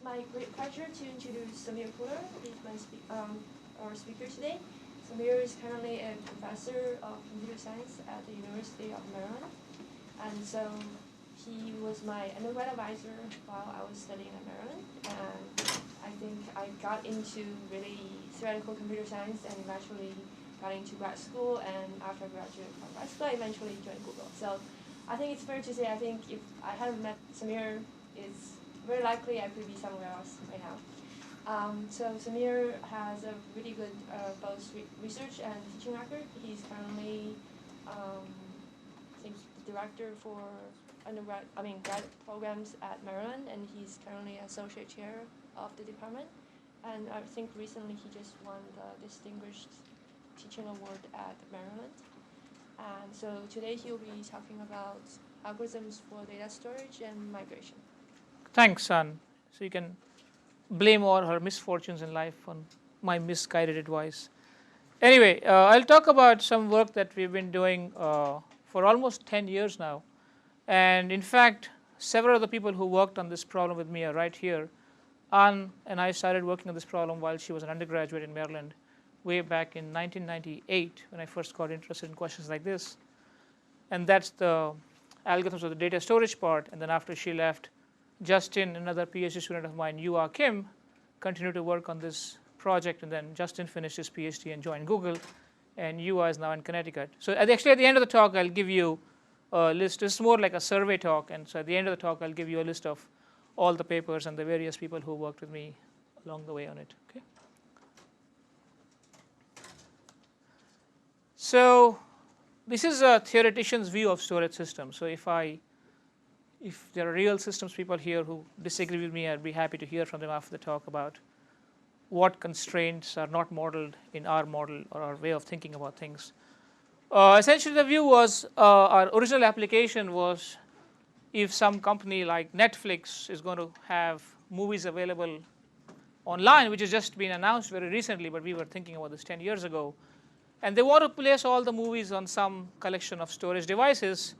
my great pleasure to introduce Samir Khuller. He's our speaker today. Samir is currently a professor of computer science at the University of Maryland. And so he was my undergrad advisor while I was studying at Maryland. And I think I got into really theoretical computer science and eventually got into grad school. And after I graduated from grad school, I eventually joined Google. So I think it's fair to say, I think if I hadn't met Samir, it's very likely I could be somewhere else right now. So Samir has a really good both research and teaching record. He's currently, I think, the director for grad programs at Maryland, and he's currently associate chair of the department. And I think recently he just won the Distinguished Teaching Award at Maryland. And so today he'll be talking about algorithms for data storage and migration. Thanks, San. So you can blame all her misfortunes in life on my misguided advice. Anyway, I'll talk about some work that we've been doing for almost 10 years now. And in fact, several of the people who worked on this problem with me are right here. Ann and I started working on this problem while she was an undergraduate in Maryland way back in 1998 when I first got interested in questions like this. And that's the algorithms of the data storage part. And then after she left, Justin, another PhD student of mine, Kim, continued to work on this project, and then Justin finished his PhD and joined Google, and is now in Connecticut. So actually at the end of the talk, I'll give you a list. This is more like a survey talk, and so at the end of the talk, I'll give you a list of all the papers and the various people who worked with me along the way on it. Okay. So this is a theoretician's view of storage systems. So if there are real systems people here who disagree with me, I'd be happy to hear from them after the talk about what constraints are not modeled in our model or our way of thinking about things. Essentially, the view was our original application was if some company like Netflix is going to have movies available online, which has just been announced very recently, but we were thinking about this 10 years ago, and they want to place all the movies on some collection of storage devices,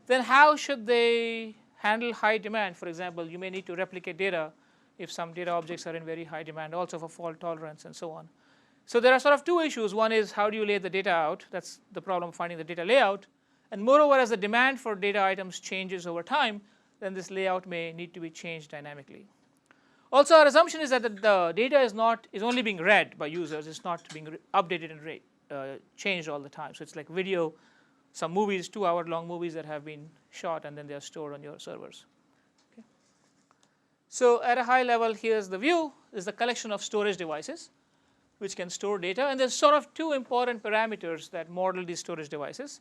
then how should they handle high demand? For example, you may need to replicate data if some data objects are in very high demand, also for fault tolerance and so on. So there are sort of two issues. One is how do you lay the data out? That's the problem of finding the data layout. And moreover, as the demand for data items changes over time, then this layout may need to be changed dynamically. Also, our assumption is that the data is only being read by users. It's not being updated and changed all the time. So it's like video, some movies, 2-hour-long movies that have been shot, and then they are stored on your servers. Okay. So at a high level, here's the view. This is the collection of storage devices which can store data. And there's sort of two important parameters that model these storage devices.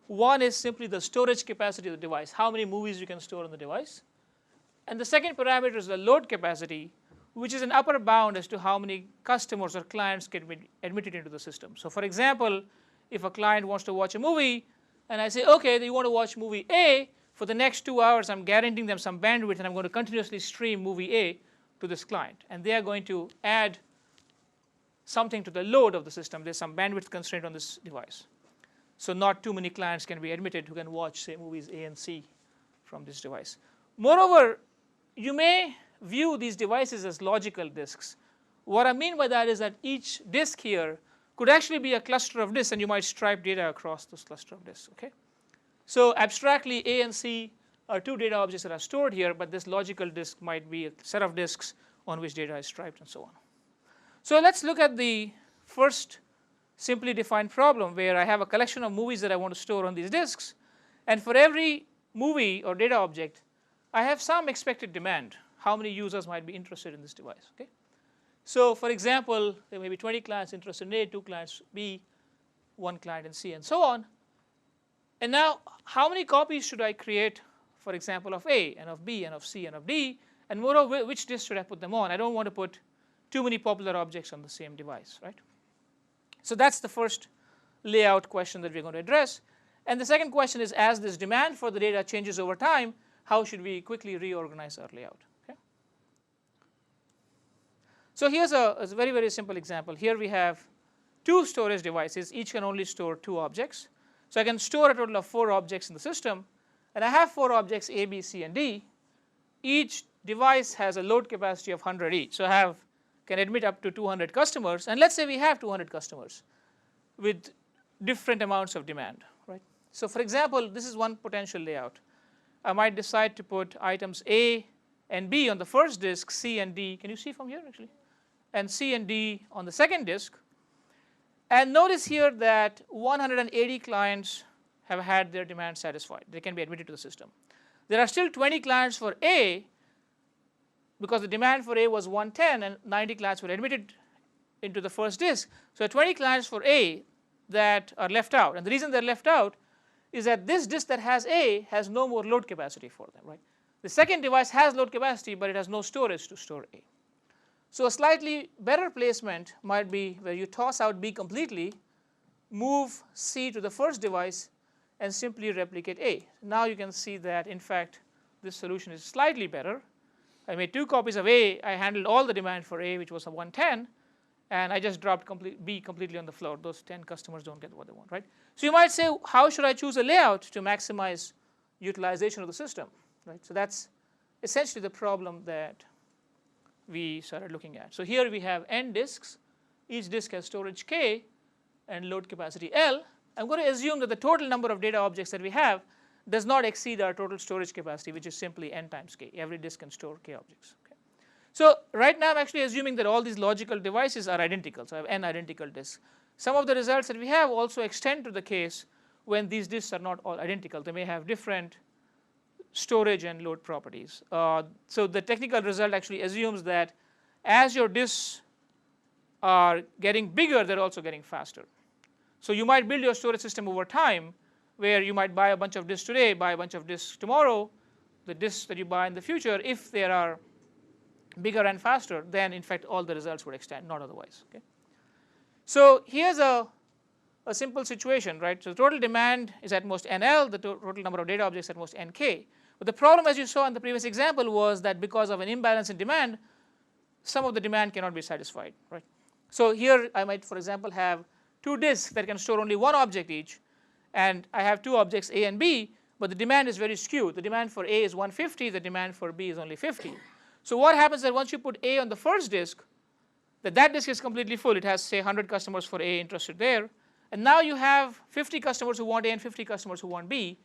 One is simply the storage capacity of the device, how many movies you can store on the device. And the second parameter is the load capacity, which is an upper bound as to how many customers or clients can be admitted into the system. So for example, if a client wants to watch a movie, and I say, okay, you want to watch movie A, for the next 2 hours, I'm guaranteeing them some bandwidth, and I'm going to continuously stream movie A to this client. And they are going to add something to the load of the system. There's some bandwidth constraint on this device. So not too many clients can be admitted who can watch, say, movies A and C from this device. Moreover, you may view these devices as logical disks. What I mean by that is that each disk here could actually be a cluster of disks, and you might stripe data across this cluster of disks. Okay? So abstractly, A and C are two data objects that are stored here, but this logical disk might be a set of disks on which data is striped and so on. So let's look at the first simply defined problem where I have a collection of movies that I want to store on these disks, and for every movie or data object, I have some expected demand, how many users might be interested in this device. Okay? So for example, there may be 20 clients interested in A, 2 clients B, 1 client in C, and so on. And now, how many copies should I create, for example, of A, and of B, and of C, and of D? And moreover, which disk should I put them on? I don't want to put too many popular objects on the same device, right? So that's the first layout question that we're going to address. And the second question is, as this demand for the data changes over time, how should we quickly reorganize our layout? Okay? So here's a very, very simple example. Here we have 2 storage devices. Each can only store 2 objects. So I can store a total of 4 objects in the system. And I have 4 objects, A, B, C, and D. Each device has a load capacity of 100 each, so can admit up to 200 customers, and let's say we have 200 customers with different amounts of demand, right? So for example, this is one potential layout. I might decide to put items A and B on the first disk, C and D, can you see from here actually? And C and D on the second disk. And notice here that 180 clients have had their demand satisfied. They can be admitted to the system. There are still 20 clients for A because the demand for A was 110 and 90 clients were admitted into the first disk. So 20 clients for A that are left out. And the reason they're left out is that this disk that has A has no more load capacity for them, right? The second device has load capacity, but it has no storage to store A. So a slightly better placement might be where you toss out B completely, move C to the first device, and simply replicate A. Now you can see that in fact this solution is slightly better. I made 2 copies of A, I handled all the demand for A, which was a 110, and I just dropped B completely on the floor. Those 10 customers don't get what they want, right? So you might say, how should I choose a layout to maximize utilization of the system, right? So that's essentially the problem that we started looking at. So here we have n disks, each disk has storage K and load capacity L. I'm going to assume that the total number of data objects that we have does not exceed our total storage capacity, which is simply n times K. Every disk can store K objects. Okay? So right now I'm actually assuming that all these logical devices are identical. So I have n identical disks. Some of the results that we have also extend to the case when these disks are not all identical. They may have different storage and load properties. So the technical result actually assumes that as your disks are getting bigger, they're also getting faster. So you might build your storage system over time where you might buy a bunch of disks today, buy a bunch of disks tomorrow. The disks that you buy in the future, if they are bigger and faster, then in fact all the results would extend, not otherwise. Okay? So here's a simple situation, right? So the total demand is at most NL, the total number of data objects at most NK. But the problem, as you saw in the previous example, was that because of an imbalance in demand, some of the demand cannot be satisfied, right? So here I might, for example, have 2 disks that can store only 1 object each, and I have 2 objects A and B, but the demand is very skewed. The demand for A is 150, the demand for B is only 50. So what happens is that once you put A on the first disk, that disk is completely full. It has, say, 100 customers for A interested there, and now you have 50 customers who want A and 50 customers who want B.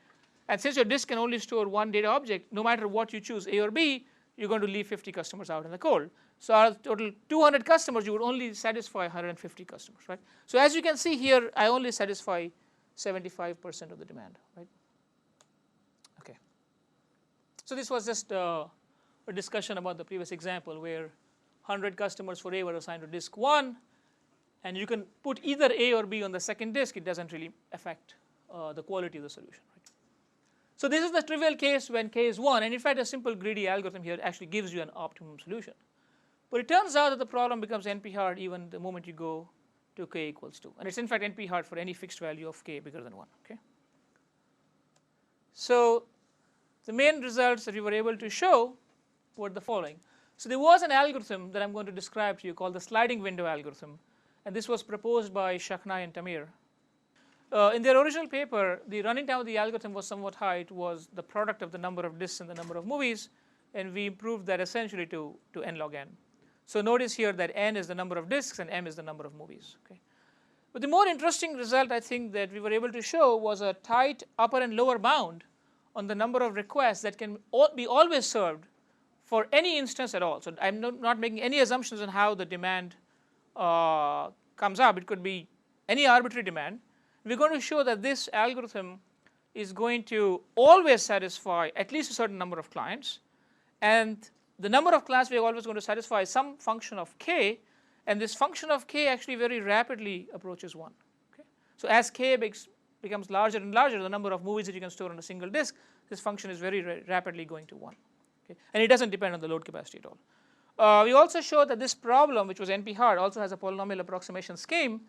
And since your disk can only store 1 data object, no matter what you choose, A or B, you're going to leave 50 customers out in the cold. So out of total 200 customers, you would only satisfy 150 customers, right? So as you can see here, I only satisfy 75% of the demand, right? Okay. So this was just a discussion about the previous example where 100 customers for A were assigned to disk 1, and you can put either A or B on the second disk. It doesn't really affect the quality of the solution, right? So this is the trivial case when K is 1, and in fact a simple greedy algorithm here actually gives you an optimum solution. But it turns out that the problem becomes NP-hard even the moment you go to K equals 2, and it's in fact NP-hard for any fixed value of K bigger than 1. Okay. So the main results that we were able to show were the following. So there was an algorithm that I'm going to describe to you called the sliding window algorithm, and this was proposed by Shakhnai and Tamir. In their original paper, the running time of the algorithm was somewhat high. It was the product of the number of disks and the number of movies, and we improved that essentially to n log n. So notice here that n is the number of disks and m is the number of movies. Okay. But the more interesting result I think that we were able to show was a tight upper and lower bound on the number of requests that can be always served for any instance at all. So I'm not making any assumptions on how the demand comes up. It could be any arbitrary demand. We're going to show that this algorithm is going to always satisfy at least a certain number of clients, and the number of clients we are always going to satisfy some function of K, and this function of K actually very rapidly approaches 1. Okay. So as K becomes larger and larger, the number of movies that you can store on a single disk, this function is very rapidly going to 1. Okay. And it doesn't depend on the load capacity at all. We also showed that this problem, which was NP-hard, also has a polynomial approximation scheme,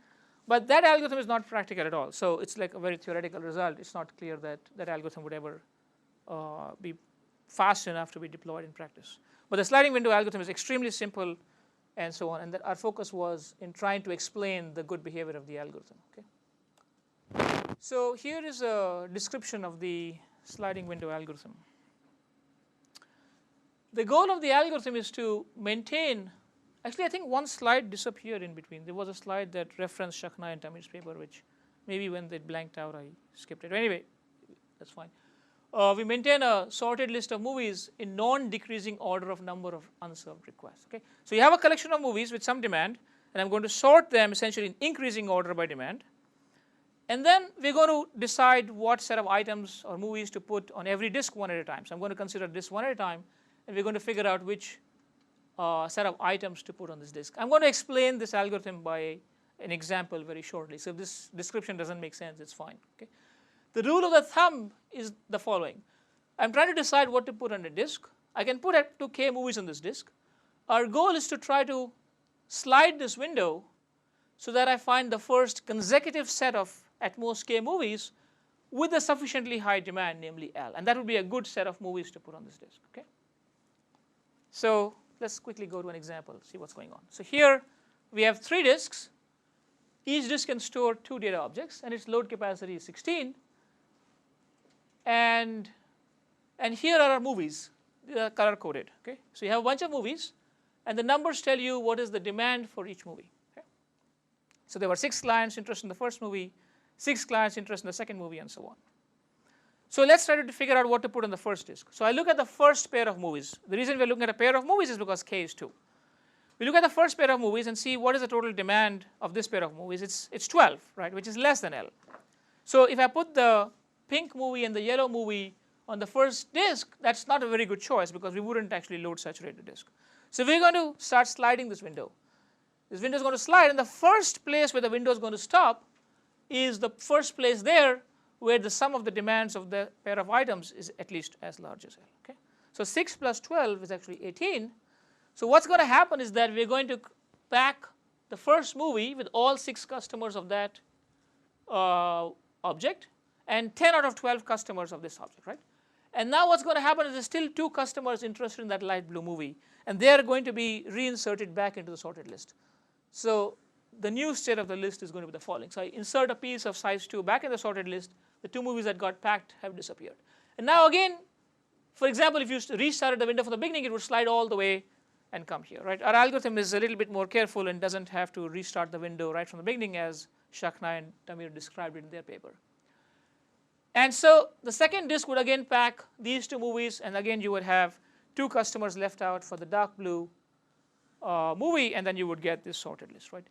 but that algorithm is not practical at all. So it's like a very theoretical result. It's not clear that that algorithm would ever be fast enough to be deployed in practice. But the sliding window algorithm is extremely simple and so on, and that our focus was in trying to explain the good behavior of the algorithm. Okay. So here is a description of the sliding window algorithm. the goal of the algorithm is to maintain, actually I think one slide disappeared in between. There was a slide that referenced Khanna and Tamir's paper, which maybe when they blanked out I skipped it. Anyway, that's fine. We maintain a sorted list of movies in non-decreasing order of number of unserved requests. Okay? So you have a collection of movies with some demand, and I'm going to sort them essentially in increasing order by demand. And then we're going to decide what set of items or movies to put on every disk one at a time. So I'm going to consider this one at a time, and we're going to figure out which set of items to put on this disk. I'm going to explain this algorithm by an example very shortly. So if this description doesn't make sense, it's fine. Okay? The rule of the thumb is the following. I'm trying to decide what to put on a disk. I can put up to k movies on this disk. Our goal is to try to slide this window so that I find the first consecutive set of at most k movies with a sufficiently high demand, namely L. And that would be a good set of movies to put on this disk. Okay? So let's quickly go to an example, see what's going on. So here we have 3 disks. Each disk can store 2 data objects, and its load capacity is 16. And here are our movies. They are color coded. Okay? So you have a bunch of movies, and the numbers tell you what is the demand for each movie. Okay? So there were 6 clients interested in the first movie, 6 clients interested in the second movie, and so on. So let's try to figure out what to put on the first disk. So I look at the first pair of movies. The reason we're looking at a pair of movies is because k is 2. We look at the first pair of movies and see what is the total demand of this pair of movies. It's 12, right, which is less than L. So if I put the pink movie and the yellow movie on the first disk, that's not a very good choice because we wouldn't actually load saturate the disk. So we're going to start sliding this window. This window is going to slide, and the first place where the window is going to stop is the first place there where the sum of the demands of the pair of items is at least as large as L. Okay? So 6 plus 12 is actually 18. So what's going to happen is that we're going to pack the first movie with all 6 customers of that object and 10 out of 12 customers of this object, right? And now what's going to happen is there's still 2 customers interested in that light blue movie, and they are going to be reinserted back into the sorted list. So the new state of the list is going to be the following. So I insert a piece of size 2 back in the sorted list. The 2 movies that got packed have disappeared. And now again, for example, if you restarted the window from the beginning, it would slide all the way and come here, right? Our algorithm is a little bit more careful and doesn't have to restart the window right from the beginning, as Khanna and Tamir described it in their paper. And so the second disk would again pack these 2 movies, and again you would have 2 customers left out for the dark blue movie, and then you would get this sorted list, right?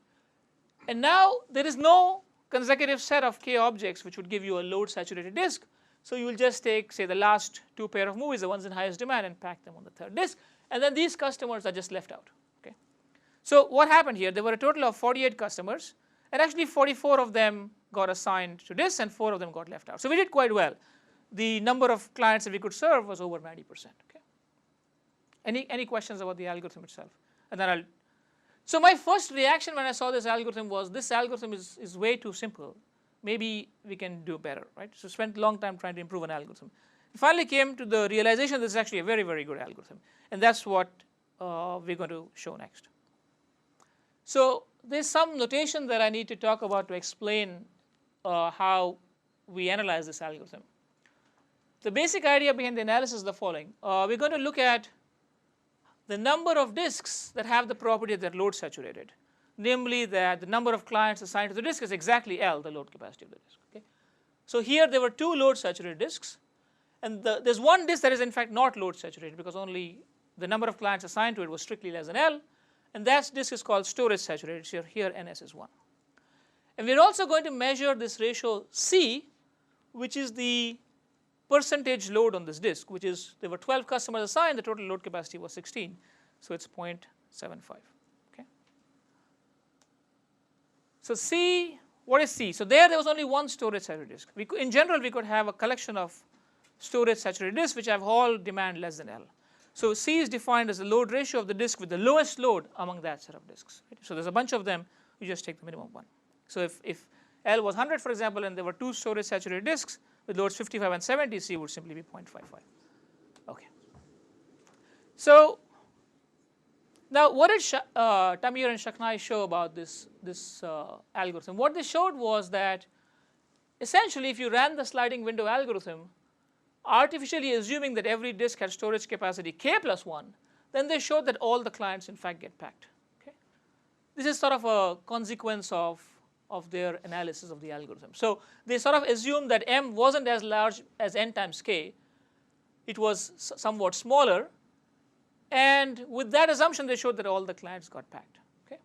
And now there is no consecutive set of k objects which would give you a load saturated disk. So you will just take, say, the last 2 pair of movies, the ones in highest demand, and pack them on the third disk. And then these customers are just left out. Okay? So what happened here? There were a total of 48 customers, and actually 44 of them got assigned to this, and 4 of them got left out. So we did quite well. The number of clients that we could serve was over 90%. Okay? Any questions about the algorithm itself? And then so my first reaction when I saw this algorithm was, this algorithm is way too simple. Maybe we can do better, right? So spent a long time trying to improve an algorithm. Finally came to the realization this is actually a very, very good algorithm. And that's what we're going to show next. So there's some notation that I need to talk about to explain how we analyze this algorithm. The basic idea behind the analysis is the following. We're going to look at the number of disks that have the property that they're load saturated. Namely that the number of clients assigned to the disk is exactly L, the load capacity of the disk. Okay? So here there were 2 load saturated disks. And there's one disk that is in fact not load saturated because only the number of clients assigned to it was strictly less than L. And that disk is called storage saturated. So here NS is 1. And we're also going to measure this ratio C, which is the percentage load on this disk, which is there were 12 customers assigned, the total load capacity was 16. So it's 0.75. Okay? So C, what is C? So there was only one storage saturated disk. In general, we could have a collection of storage saturated disks which have all demand less than L. So C is defined as the load ratio of the disk with the lowest load among that set of disks. Right? So there's a bunch of them, you just take the minimum one. So if L was 100, for example, and there were 2 storage saturated disks with loads 55 and 70, C would simply be 0.55. Okay. So now what did Tamir and Khanna show about this algorithm? What they showed was that essentially if you ran the sliding window algorithm, artificially assuming that every disk has storage capacity k plus 1, then they showed that all the clients in fact get packed. Okay? This is sort of a consequence of their analysis of the algorithm. So they sort of assumed that M wasn't as large as n times k, it was somewhat smaller, and with that assumption they showed that all the clients got packed. Okay?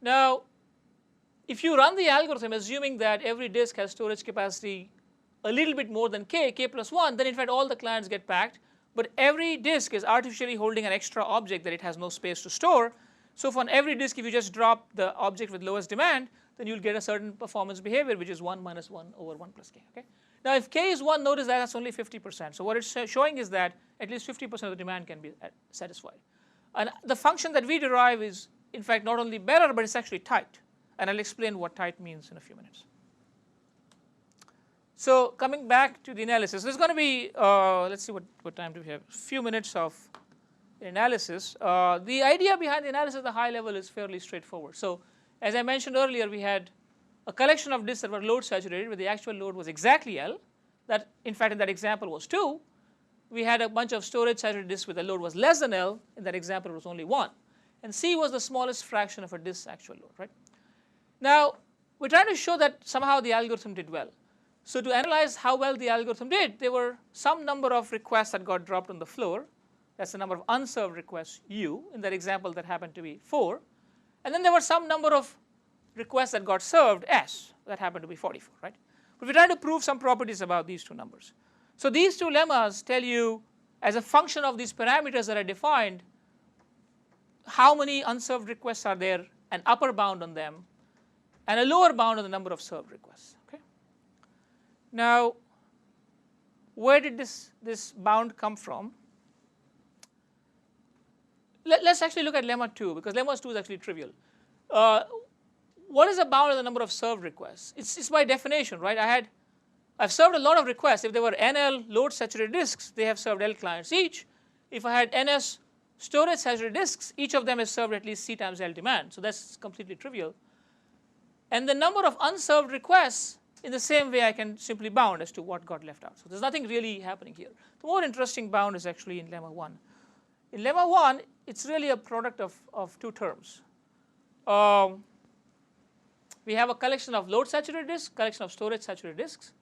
Now if you run the algorithm assuming that every disk has storage capacity a little bit more than k plus 1, then in fact all the clients get packed, but every disk is artificially holding an extra object that it has no space to store. So for every disk, if you just drop the object with lowest demand, then you'll get a certain performance behavior, which is 1 minus 1 over 1 plus k. Okay? Now if k is 1, notice that that's only 50%. So what it's showing is that at least 50% of the demand can be satisfied. And the function that we derive is in fact not only better, but it's actually tight. And I'll explain what tight means in a few minutes. So coming back to the analysis, there's going to be, let's see what time do we have, a few minutes of analysis. The idea behind the analysis at the high level is fairly straightforward. So as I mentioned earlier, we had a collection of disks that were load saturated, where the actual load was exactly L. That in fact in that example was 2. We had a bunch of storage saturated disks where the load was less than L. In that example it was only 1. And C was the smallest fraction of a disk's actual load, right? Now we're trying to show that somehow the algorithm did well. So to analyze how well the algorithm did, there were some number of requests that got dropped on the floor. That's the number of unserved requests U. In that example that happened to be 4. And then there were some number of requests that got served S. That happened to be 44, right? But we're trying to prove some properties about these two numbers. So these two lemmas tell you, as a function of these parameters that are defined, how many unserved requests are there, an upper bound on them, and a lower bound on the number of served requests. Okay? Now, where did this bound come from? Let's actually look at lemma 2, because lemma 2 is actually trivial. What is the bound of the number of served requests? It's by definition, right? I've served a lot of requests. If there were NL load saturated disks, they have served L clients each. If I had NS storage saturated disks, each of them has served at least C times L demand. So that's completely trivial. And the number of unserved requests, in the same way I can simply bound as to what got left out. So there's nothing really happening here. The more interesting bound is actually in lemma 1. In lemma 1, it's really a product of two terms. We have a collection of load saturated disks, collection of storage saturated disks.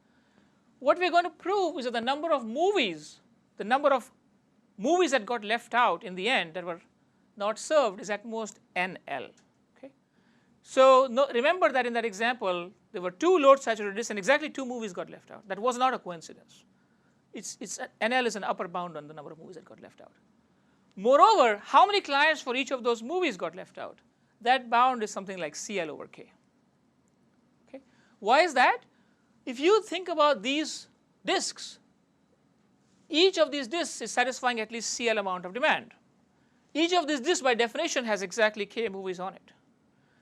What we're going to prove is that the number of movies that got left out in the end that were not served is at most NL. Okay? So remember that in that example, there were 2 load saturated disks and exactly 2 movies got left out. That was not a coincidence. NL is an upper bound on the number of movies that got left out. Moreover, how many clients for each of those movies got left out? That bound is something like CL over K. Okay? Why is that? If you think about these disks, each of these disks is satisfying at least CL amount of demand. Each of these disks by definition has exactly K movies on it.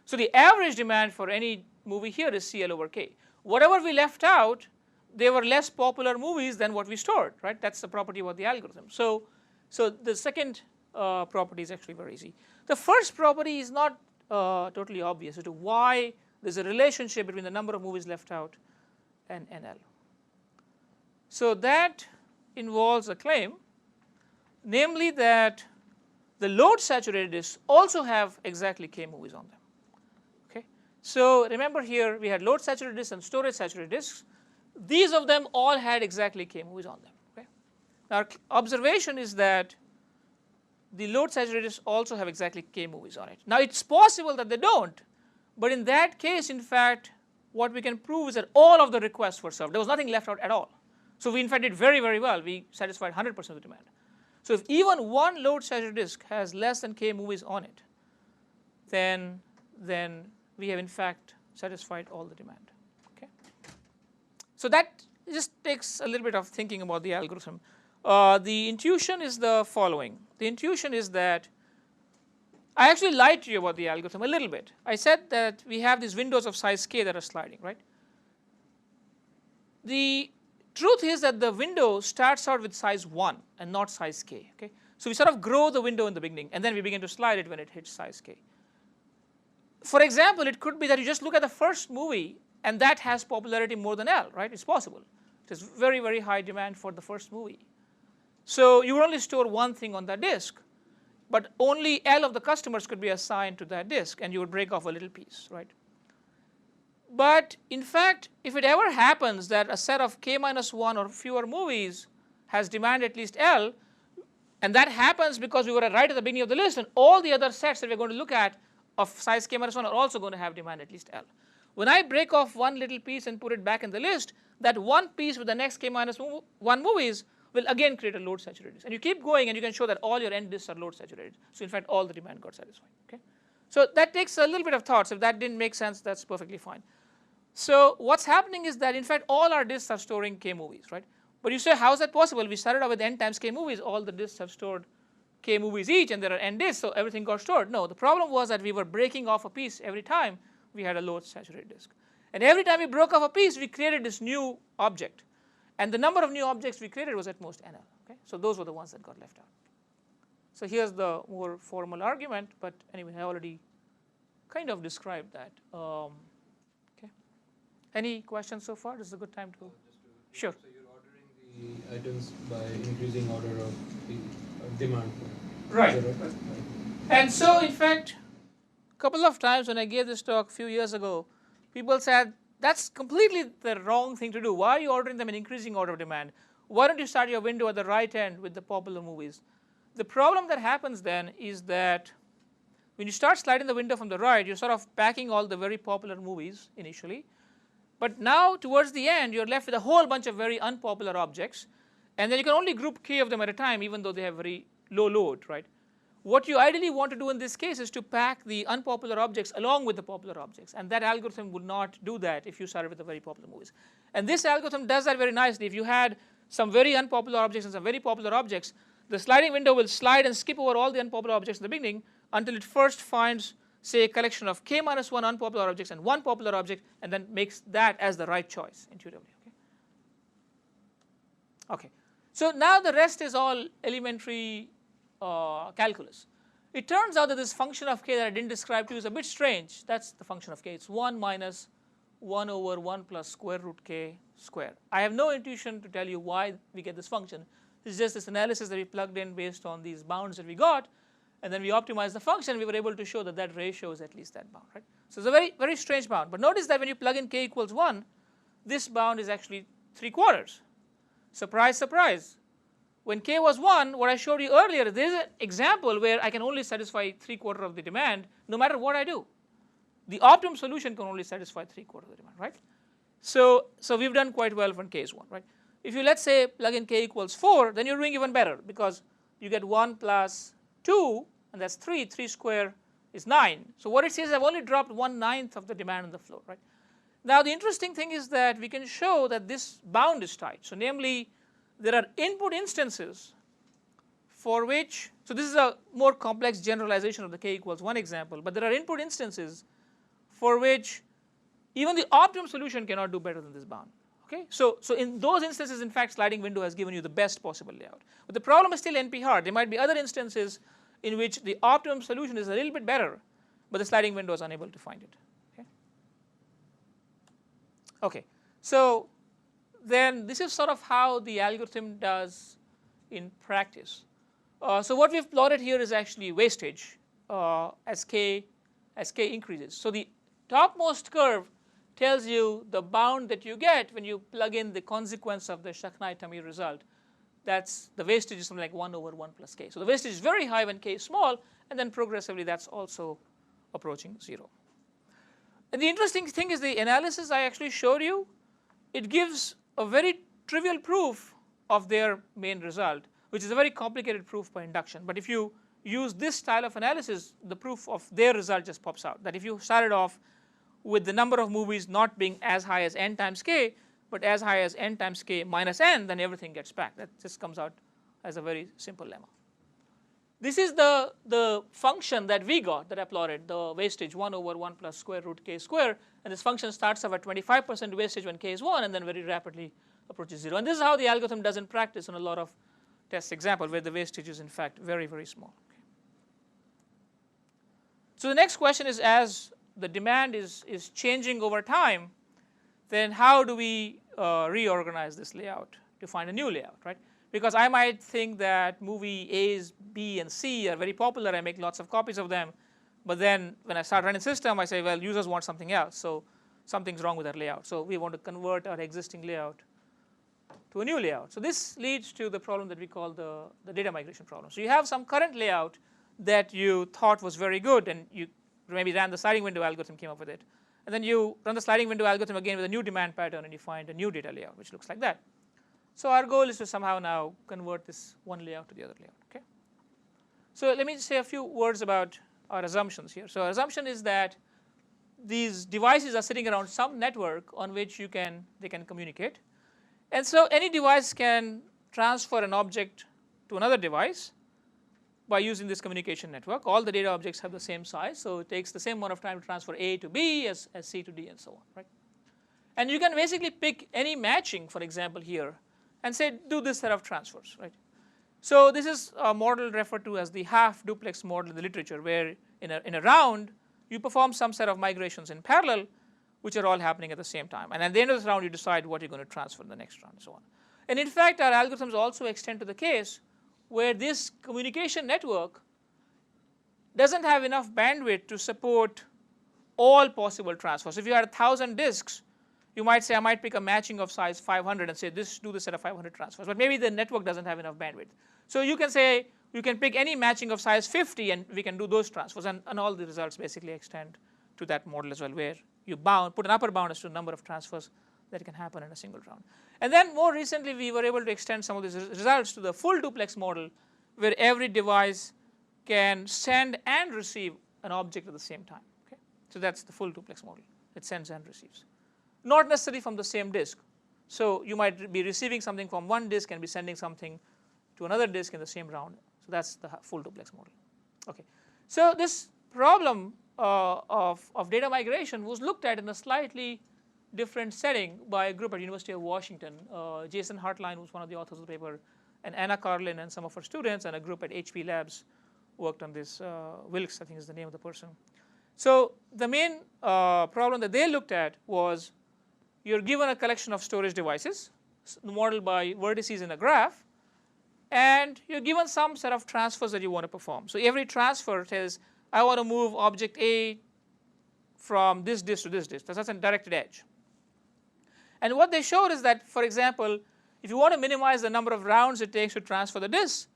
So the average demand for any movie here is CL over K. Whatever we left out, they were less popular movies than what we stored, right? That's the property about the algorithm. So the second property is actually very easy. The first property is not totally obvious as to why there's a relationship between the number of movies left out and NL. So that involves a claim, namely that the load saturated disks also have exactly K movies on them. Okay? So remember here we had load saturated disks and storage saturated disks. These of them all had exactly K movies on them. Okay? Now our observation is that the load saturated disks also have exactly K movies on it. Now it's possible that they don't, but in that case in fact what we can prove is that all of the requests were served. There was nothing left out at all. So we in fact did very, very well. We satisfied 100% of the demand. So if even one load saturated disk has less than K movies on it, then we have in fact satisfied all the demand. Okay? So that just takes a little bit of thinking about the algorithm. The intuition is the following. The intuition is that I actually lied to you about the algorithm a little bit. I said that we have these windows of size K that are sliding, right? The truth is that the window starts out with size 1 and not size K. Okay? So we sort of grow the window in the beginning and then we begin to slide it when it hits size K. For example, it could be that you just look at the first movie and that has popularity more than L, right? It's possible. There's very, very high demand for the first movie. So you would only store one thing on that disk, but only L of the customers could be assigned to that disk, and you would break off a little piece, right? But in fact, if it ever happens that a set of k-1 or fewer movies has demand at least L, and that happens because we were right at the beginning of the list, and all the other sets that we're going to look at of size k-1 are also going to have demand at least L. When I break off one little piece and put it back in the list, that one piece with the next k-1 movies will again create a load saturated disk. And you keep going and you can show that all your end disks are load saturated. So in fact, all the demand got satisfied. Okay? So that takes a little bit of thought. So if that didn't make sense, that's perfectly fine. So what's happening is that in fact all our disks are storing k movies, right? But you say, how is that possible? We started out with n times k movies. All the disks have stored k movies each, and there are n disks, so everything got stored. No, the problem was that we were breaking off a piece every time we had a load saturated disk. And every time we broke off a piece, we created this new object. And the number of new objects we created was at most NL. Okay? So those were the ones that got left out. So here's the more formal argument, but anyway, I already kind of described that. Okay. Any questions so far? This is a good time to. Sure. So you're ordering the items by increasing order of the demand. Right. And so in fact, a couple of times when I gave this talk a few years ago, people said, that's completely the wrong thing to do. Why are you ordering them in increasing order of demand? Why don't you start your window at the right end with the popular movies? The problem that happens then is that when you start sliding the window from the right, you're sort of packing all the very popular movies initially. But now towards the end, you're left with a whole bunch of very unpopular objects. And then you can only group k of them at a time, even though they have very low load, right? What you ideally want to do in this case is to pack the unpopular objects along with the popular objects, and that algorithm would not do that if you started with the very popular movies. And this algorithm does that very nicely. If you had some very unpopular objects and some very popular objects, the sliding window will slide and skip over all the unpopular objects in the beginning until it first finds, say, a collection of k-1 unpopular objects and one popular object, and then makes that as the right choice intuitively. Okay. So now the rest is all elementary calculus. It turns out that this function of k that I didn't describe to you is a bit strange. That's the function of k. It's 1 minus 1 over 1 plus square root k squared. I have no intuition to tell you why we get this function. It's just this analysis that we plugged in based on these bounds that we got, and then we optimized the function. We were able to show that that ratio is at least that bound, right? So it's a very, very strange bound. But notice that when you plug in k equals 1, this bound is actually 3/4. Surprise, surprise. When k was 1, what I showed you earlier, there is an example where I can only satisfy 3/4 of the demand no matter what I do. The optimum solution can only satisfy 3/4 of the demand, right? So we've done quite well when k is 1, right? If you, let's say, plug in k equals 4, then you're doing even better because you get 1 plus 2, and that's 3. 3 square is 9. So what it says is I've only dropped 1/9 of the demand on the floor, right? Now the interesting thing is that we can show that this bound is tight. So namely, there are input instances for which, so this is a more complex generalization of the k equals 1 example, but there are input instances for which even the optimum solution cannot do better than this bound. Okay? So in those instances, in fact, sliding window has given you the best possible layout. But the problem is still NP-hard. There might be other instances in which the optimum solution is a little bit better, but the sliding window is unable to find it. Okay, so then this is sort of how the algorithm does in practice. So what we've plotted here is actually wastage as k increases. So the topmost curve tells you the bound that you get when you plug in the consequence of the Shakhnai-Tamir result. That's the wastage is something like 1 over 1 plus k. So the wastage is very high when k is small, and then progressively that's also approaching 0. And the interesting thing is the analysis I actually showed you, it gives a very trivial proof of their main result, which is a very complicated proof by induction. But if you use this style of analysis, the proof of their result just pops out. That if you started off with the number of movies not being as high as n times k, but as high as n times k minus n, then everything gets packed. That just comes out as a very simple lemma. This is the function that we got that I plotted, the wastage 1 over 1 plus square root k square, and this function starts off at 25% wastage when k is 1 and then very rapidly approaches 0. And this is how the algorithm does in practice on a lot of test examples where the wastage is in fact very, very small. Okay. So the next question is, as the demand is changing over time, then how do we reorganize this layout to find a new layout, right? Because I might think that movie A's, B, and C are very popular. I make lots of copies of them. But then when I start running system, I say, well, users want something else. So something's wrong with our layout. So we want to convert our existing layout to a new layout. So this leads to the problem that we call the data migration problem. So you have some current layout that you thought was very good, and you maybe ran the sliding window algorithm, came up with it. And then you run the sliding window algorithm again with a new demand pattern, and you find a new data layout, which looks like that. So our goal is to somehow now convert this one layout to the other layout. Okay. So let me say a few words about our assumptions here. So our assumption is that these devices are sitting around some network on which they can communicate. And so any device can transfer an object to another device by using this communication network. All the data objects have the same size, so it takes the same amount of time to transfer A to B as C to D and so on, right? And you can basically pick any matching, for example, here, and say do this set of transfers, right? So this is a model referred to as the half duplex model in the literature, where in a round you perform some set of migrations in parallel, which are all happening at the same time. And at the end of this round, you decide what you're going to transfer in the next round and so on. And in fact, our algorithms also extend to the case where this communication network doesn't have enough bandwidth to support all possible transfers. If you had 1,000 disks, you might say I might pick a matching of size 500 and say do this set of 500 transfers. But maybe the network doesn't have enough bandwidth. So you can say you can pick any matching of size 50 and we can do those transfers. And all the results basically extend to that model as well, where you put an upper bound as to the number of transfers that can happen in a single round. And then more recently, we were able to extend some of these results to the full duplex model, where every device can send and receive an object at the same time. Okay? So that's the full duplex model. It sends and receives. Not necessarily from the same disk. So you might be receiving something from one disk and be sending something to another disk in the same round. So that's the full duplex model. Okay. So this problem of data migration was looked at in a slightly different setting by a group at University of Washington. Jason Hartline was one of the authors of the paper, and Anna Carlin and some of her students, and a group at HP Labs worked on this. Wilkes, I think, is the name of the person. So the main problem that they looked at was you're given a collection of storage devices modeled by vertices in a graph, and you're given some set of transfers that you want to perform. So every transfer says, I want to move object A from this disk to this disk. That's a directed edge. And what they showed is that, for example, if you want to minimize the number of rounds it takes to transfer the disk,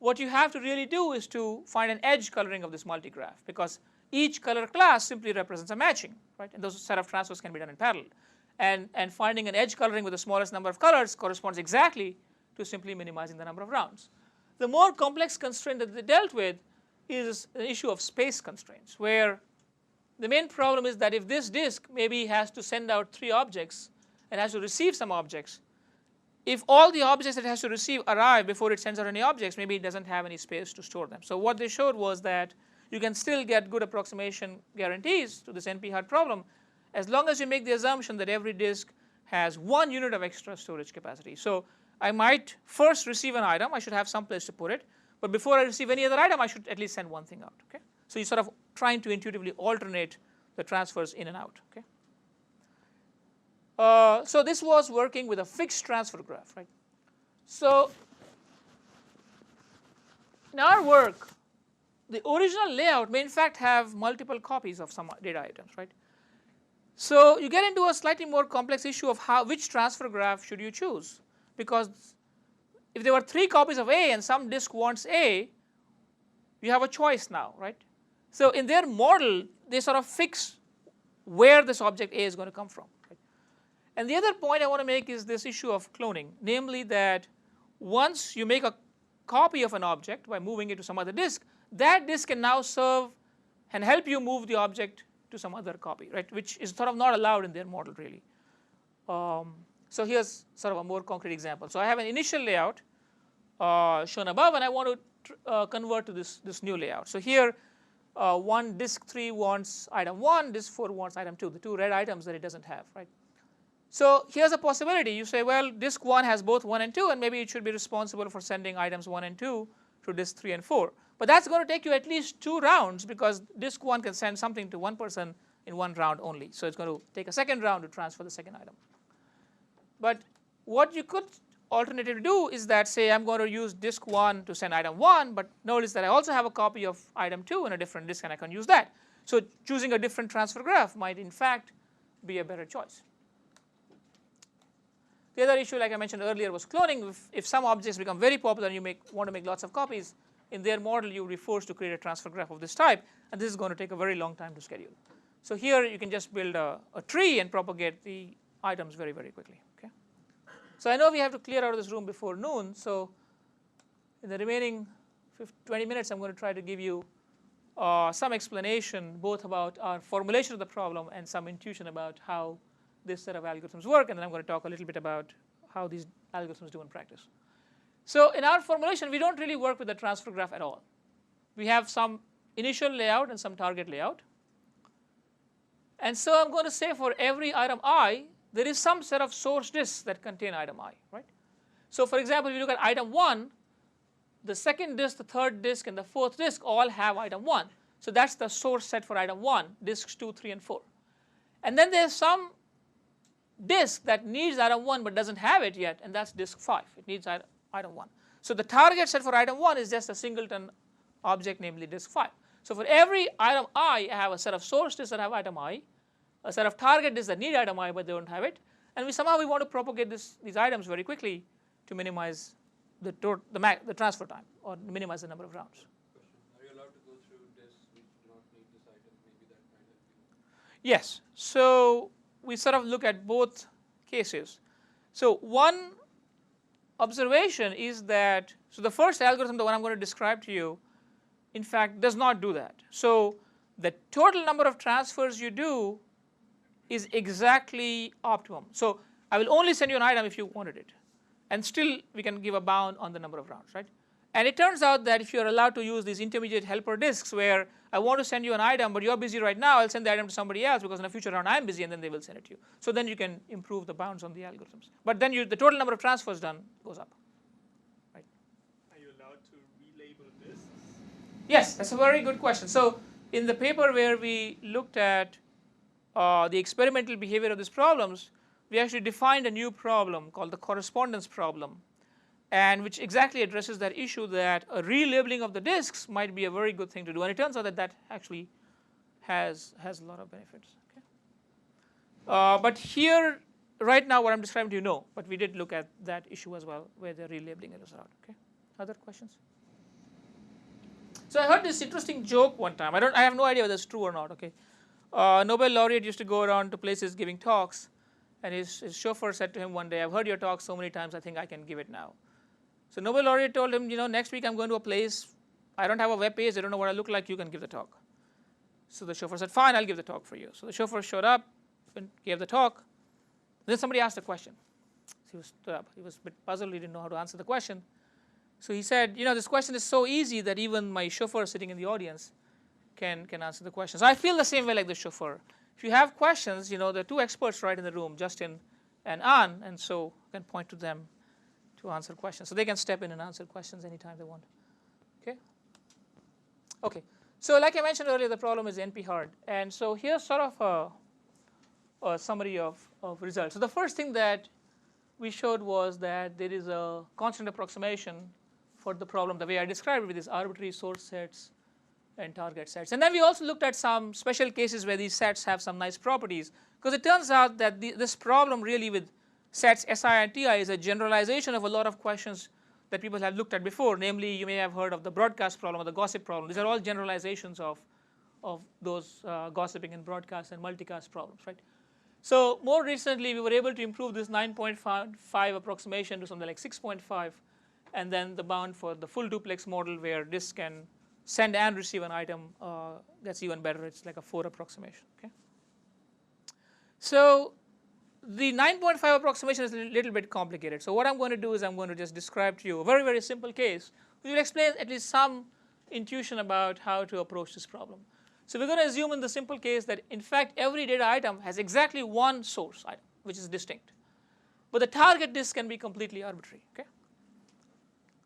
what you have to really do is to find an edge coloring of this multigraph, because each color class simply represents a matching, right? And those set of transfers can be done in parallel. And finding an edge coloring with the smallest number of colors corresponds exactly to simply minimizing the number of rounds. The more complex constraint that they dealt with is an issue of space constraints, where the main problem is that if this disk maybe has to send out 3 objects and has to receive some objects, if all the objects it has to receive arrive before it sends out any objects, maybe it doesn't have any space to store them. So what they showed was that you can still get good approximation guarantees to this NP-hard problem as long as you make the assumption that every disk has 1 unit of extra storage capacity. So I might first receive an item, I should have some place to put it, but before I receive any other item, I should at least send one thing out. Okay? So you're sort of trying to intuitively alternate the transfers in and out. Okay? So this was working with a fixed transfer graph, right? So in our work, the original layout may in fact have multiple copies of some data items, right? So you get into a slightly more complex issue of which transfer graph should you choose, because if there were 3 copies of A and some disk wants A, you have a choice now, right? So in their model, they sort of fix where this object A is going to come from. Right? And the other point I want to make is this issue of cloning, namely that once you make a copy of an object by moving it to some other disk, that disk can now serve and help you move the object to some other copy, right? Which is sort of not allowed in their model really. So here's sort of a more concrete example. So I have an initial layout shown above, and I want to convert to this new layout. So here, disk 3 wants item 1, disk 4 wants item 2, the 2 red items that it doesn't have, right? So here's a possibility. You say, well, disk 1 has both 1 and 2, and maybe it should be responsible for sending items 1 and 2 to disk 3 and 4. But that's going to take you at least 2 rounds, because disk 1 can send something to one person in 1 round only. So it's going to take a second round to transfer the second item. But what you could alternatively do is that, say, I'm going to use disk 1 to send item 1, but notice that I also have a copy of item 2 in a different disk, and I can use that. So choosing a different transfer graph might in fact be a better choice. The other issue, like I mentioned earlier, was cloning. If some objects become very popular and you want to make lots of copies, in their model you will be forced to create a transfer graph of this type, and this is going to take a very long time to schedule. So here you can just build a tree and propagate the items very, very quickly. Okay. So I know we have to clear out of this room before noon, so in the remaining 20 minutes I'm going to try to give you some explanation both about our formulation of the problem and some intuition about how this set of algorithms work, and then I'm going to talk a little bit about how these algorithms do in practice. So in our formulation, we don't really work with the transfer graph at all. We have some initial layout and some target layout. And so I'm going to say for every item I, there is some set of source disks that contain item I, right? So for example, if you look at item 1, the second disk, the third disk, and the fourth disk all have item 1. So that's the source set for item 1, disks 2, 3, and 4. And then there's some disk that needs item 1 but doesn't have it yet, and that's disk 5. It needs item 1. So the target set for item 1 is just a singleton object, namely disk 5. So for every item I have a set of source disks that have item I, a set of target disks that need item I but they don't have it, and somehow we want to propagate these items very quickly to minimize the transfer time or minimize the number of rounds. Are you allowed to go through disks which do not need this item? Maybe that kind of. Yes. So we sort of look at both cases. So one observation is that, so the first algorithm, the one I'm going to describe to you, in fact does not do that. So the total number of transfers you do is exactly optimum. So I will only send you an item if you wanted it, and still we can give a bound on the number of rounds, right? And it turns out that if you're allowed to use these intermediate helper disks where I want to send you an item but you're busy right now, I'll send the item to somebody else because in a future round I'm busy, and then they will send it to you. So then you can improve the bounds on the algorithms. But then the total number of transfers done goes up, right? Are you allowed to relabel disks? Yes, that's a very good question. So in the paper where we looked at the experimental behavior of these problems, we actually defined a new problem called the correspondence problem, and which exactly addresses that issue that a relabeling of the disks might be a very good thing to do, and it turns out that that actually has a lot of benefits. Okay. But here, right now, what I'm describing to you, no, but we did look at that issue as well, where the relabeling is out. Okay. Other questions? So I heard this interesting joke one time. I have no idea whether it's true or not. Okay. Nobel laureate used to go around to places giving talks, and his chauffeur said to him one day, "I've heard your talk so many times, I think I can give it now." So Nobel laureate told him, next week I'm going to a place, I don't have a web page, I don't know what I look like, you can give the talk. So the chauffeur said, "Fine, I'll give the talk for you." So the chauffeur showed up and gave the talk. Then somebody asked a question. So he stood up. He was a bit puzzled, he didn't know how to answer the question. So he said, this question is so easy that even my chauffeur sitting in the audience can answer the question. So I feel the same way like the chauffeur. If you have questions, there are two experts right in the room, Justin and Ann, and so you can point to them to answer questions. So they can step in and answer questions anytime they want. Okay? Okay. So like I mentioned earlier, the problem is NP-hard. And so here's sort of a summary of results. So the first thing that we showed was that there is a constant approximation for the problem, the way I described it, with these arbitrary source sets and target sets. And then we also looked at some special cases where these sets have some nice properties, because it turns out that this problem really with sets Si and Ti is a generalization of a lot of questions that people have looked at before. Namely, you may have heard of the broadcast problem or the gossip problem. These are all generalizations of those gossiping and broadcast and multicast problems, right? So more recently, we were able to improve this 9.5 approximation to something like 6.5, and then the bound for the full duplex model where this can send and receive an item, that's even better. It's like a 4 approximation. Okay. So the 9.5 approximation is a little bit complicated. So what I'm going to do is I'm going to just describe to you a very, very simple case which will explain at least some intuition about how to approach this problem. So we're going to assume in the simple case that in fact every data item has exactly one source item which is distinct, but the target disk can be completely arbitrary. Okay.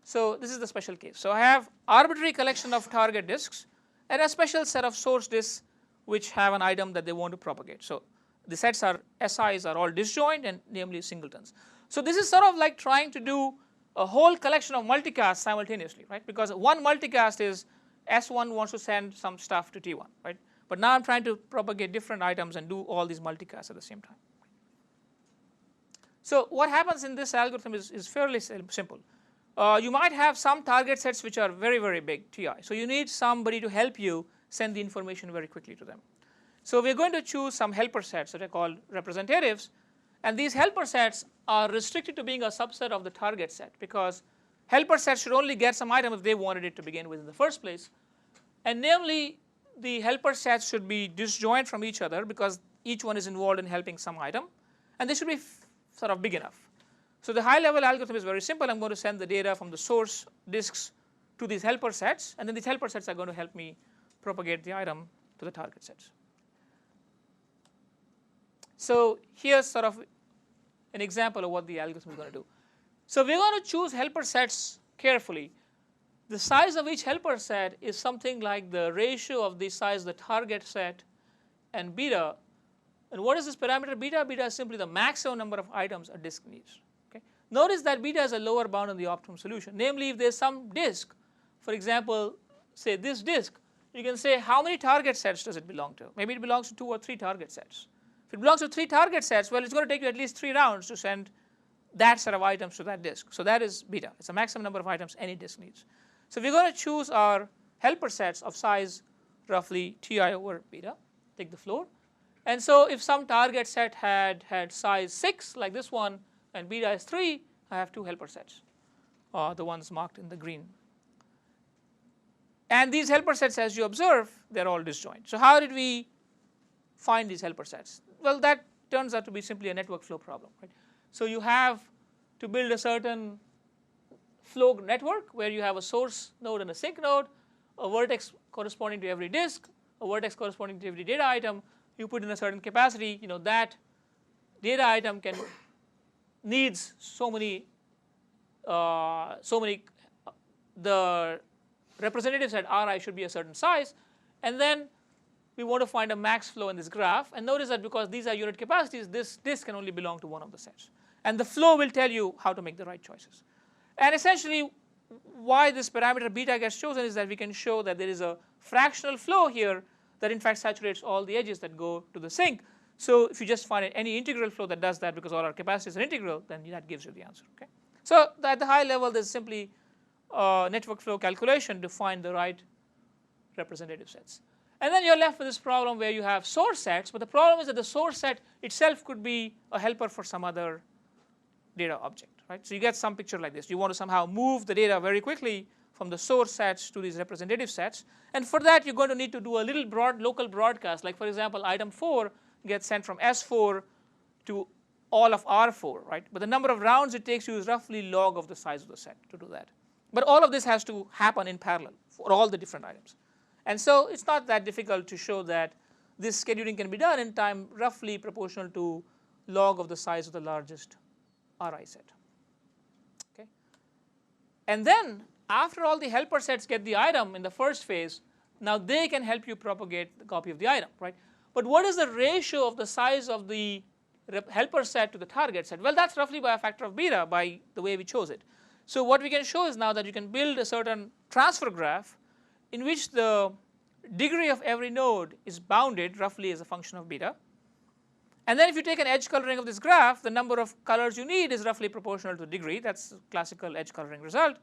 So this is the special case. So I have arbitrary collection of target disks and a special set of source disks which have an item that they want to propagate. So the sets are SIs are all disjoint and namely singletons. So this is sort of like trying to do a whole collection of multicasts simultaneously, right? Because one multicast is S1 wants to send some stuff to T1, right? But now I'm trying to propagate different items and do all these multicasts at the same time. So what happens in this algorithm is fairly simple. You might have some target sets which are very, very big, TI. So you need somebody to help you send the information very quickly to them. So we're going to choose some helper sets that are called representatives. And these helper sets are restricted to being a subset of the target set, because helper sets should only get some item if they wanted it to begin with in the first place. And namely, the helper sets should be disjoint from each other because each one is involved in helping some item. And they should be sort of big enough. So the high level algorithm is very simple. I'm going to send the data from the source disks to these helper sets, and then these helper sets are going to help me propagate the item to the target sets. So here's sort of an example of what the algorithm is going to do. So we're going to choose helper sets carefully. The size of each helper set is something like the ratio of the size of the target set and beta. And what is this parameter beta? Beta is simply the maximum number of items a disk needs. Okay? Notice that beta is a lower bound on the optimum solution. Namely, if there's some disk, for example, say this disk, you can say how many target sets does it belong to? Maybe it belongs to 2 or 3 target sets. If it belongs to 3 target sets, well, it's going to take you at least 3 rounds to send that set of items to that disk. So that is beta. It's a maximum number of items any disk needs. So we're going to choose our helper sets of size roughly Ti over beta, take the floor. And so if some target set had size 6 like this one and beta is 3, I have 2 helper sets, the ones marked in the green. And these helper sets, as you observe, they're all disjoint. So how did we find these helper sets? Well, that turns out to be simply a network flow problem, right? So you have to build a certain flow network where you have a source node and a sink node, a vertex corresponding to every disk, a vertex corresponding to every data item. You put in a certain capacity, that data item needs so many the representatives at Ri should be a certain size, and then we want to find a max flow in this graph. And notice that because these are unit capacities, this disk can only belong to one of the sets. And the flow will tell you how to make the right choices. And essentially, why this parameter beta gets chosen is that we can show that there is a fractional flow here that in fact saturates all the edges that go to the sink. So if you just find any integral flow that does that because all our capacities are integral, then that gives you the answer. Okay? So at the high level, there's simply network flow calculation to find the right representative sets. And then you're left with this problem where you have source sets, but the problem is that the source set itself could be a helper for some other data object, right? So you get some picture like this. You want to somehow move the data very quickly from the source sets to these representative sets. And for that, you're going to need to do a little local broadcast. Like, for example, item 4 gets sent from S4 to all of R4, right? But the number of rounds it takes you is roughly log of the size of the set to do that. But all of this has to happen in parallel for all the different items. And so it's not that difficult to show that this scheduling can be done in time roughly proportional to log of the size of the largest Ri set. Okay? And then after all the helper sets get the item in the first phase, now they can help you propagate the copy of the item, right? But what is the ratio of the size of the helper set to the target set? Well, that's roughly by a factor of beta by the way we chose it. So what we can show is now that you can build a certain transfer graph in which the degree of every node is bounded roughly as a function of beta. And then if you take an edge coloring of this graph, the number of colors you need is roughly proportional to the degree. That's a classical edge coloring result.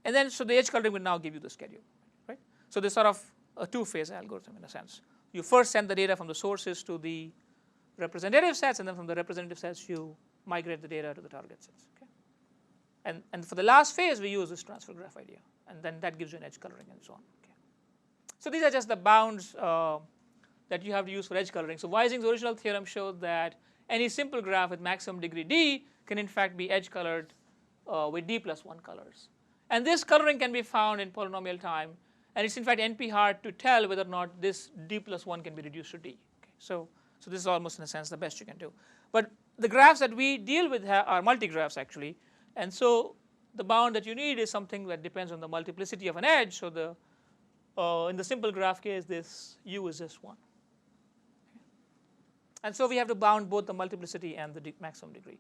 And then so the edge coloring will now give you the schedule, right? So this sort of a 2-phase algorithm in a sense. You first send the data from the sources to the representative sets, and then from the representative sets you migrate the data to the target sets. Okay? And for the last phase, we use this transfer graph idea, and then that gives you an edge coloring and so on. Okay? So these are just the bounds that you have to use for edge coloring. So Weising's original theorem showed that any simple graph with maximum degree d can in fact be edge colored with d plus 1 colors. And this coloring can be found in polynomial time, and it's in fact NP hard to tell whether or not this d plus 1 can be reduced to d. Okay? So this is almost in a sense the best you can do. But the graphs that we deal with are multigraphs actually, and so the bound that you need is something that depends on the multiplicity of an edge. So the in the simple graph case, this u is just 1. And so we have to bound both the multiplicity and the maximum degree.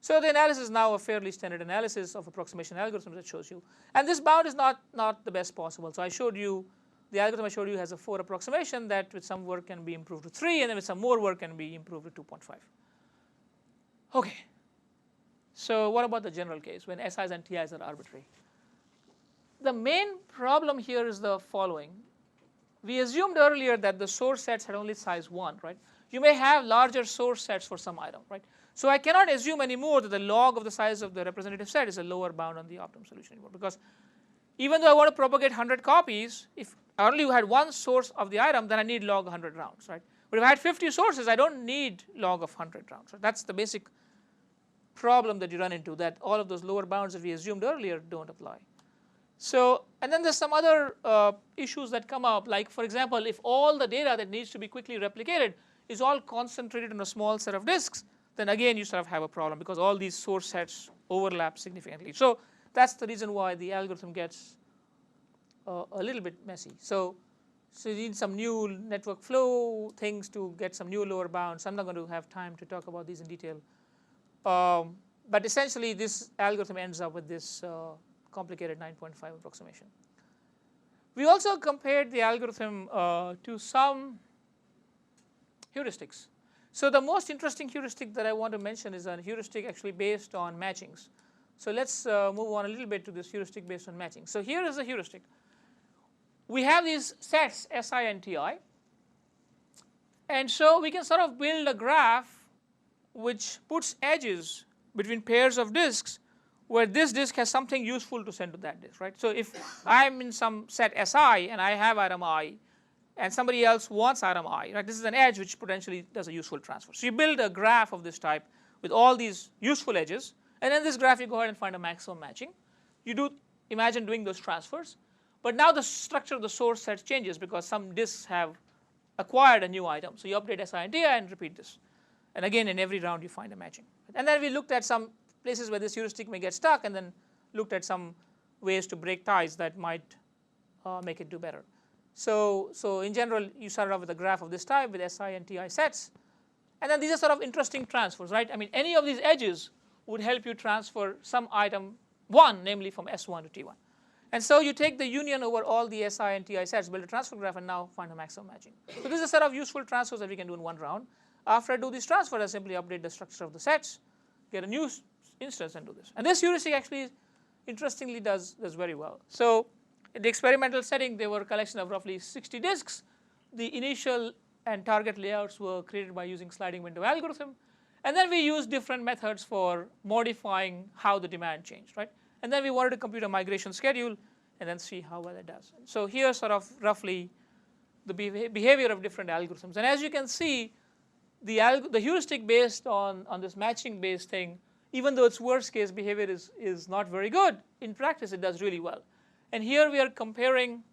So the analysis is now a fairly standard analysis of approximation algorithms that shows you. And this bound is not the best possible. So I showed you, the algorithm I showed you has a 4 approximation that with some work can be improved to 3, and then with some more work can be improved to 2.5. Okay. So what about the general case when SIs and TIs are arbitrary? The main problem here is the following. We assumed earlier that the source sets had only size 1, right? You may have larger source sets for some item, right? So I cannot assume anymore that the log of the size of the representative set is a lower bound on the optimum solution anymore, because even though I want to propagate 100 copies, if I only had one source of the item, then I need log 100 rounds, right? But if I had 50 sources, I don't need log of 100 rounds. Right? That's the basic problem that you run into, that all of those lower bounds that we assumed earlier don't apply. So, and then there's some other issues that come up, like for example, if all the data that needs to be quickly replicated is all concentrated in a small set of disks, then again you sort of have a problem because all these source sets overlap significantly. So that's the reason why the algorithm gets a little bit messy. So you need some new network flow things to get some new lower bounds. I'm not going to have time to talk about these in detail. But essentially this algorithm ends up with this complicated 9.5 approximation. We also compared the algorithm to some heuristics. So the most interesting heuristic that I want to mention is a heuristic actually based on matchings. So let's move on a little bit to this heuristic based on matching. So here is a heuristic. We have these sets Si and Ti, and so we can sort of build a graph which puts edges between pairs of disks where this disk has something useful to send to that disk, right? So if I'm in some set Si and I have item I and somebody else wants item I, right? This is an edge which potentially does a useful transfer. So you build a graph of this type with all these useful edges, and in this graph you go ahead and find a maximum matching. You do imagine doing those transfers, but now the structure of the source set changes because some disks have acquired a new item. So you update Si and Ti and repeat this. And again in every round you find a matching. And then we looked at some places where this heuristic may get stuck and then looked at some ways to break ties that might make it do better. So in general you started off with a graph of this type with Si and Ti sets, and then these are sort of interesting transfers, right? I mean any of these edges would help you transfer some item 1, namely from S1 to T1. And so you take the union over all the Si and Ti sets, build a transfer graph, and now find a maximum matching. So this is a set of useful transfers that we can do in one round. After I do these transfers, I simply update the structure of the sets, get a new instance and do this. And this heuristic actually interestingly does very well. So in the experimental setting there were a collection of roughly 60 disks. The initial and target layouts were created by using sliding window algorithm, and then we used different methods for modifying how the demand changed, right? And then we wanted to compute a migration schedule and then see how well it does. So here's sort of roughly the behavior of different algorithms. And as you can see, the heuristic based on this matching based thing, even though its worst case behavior is not very good, in practice it does really well. And here we are comparing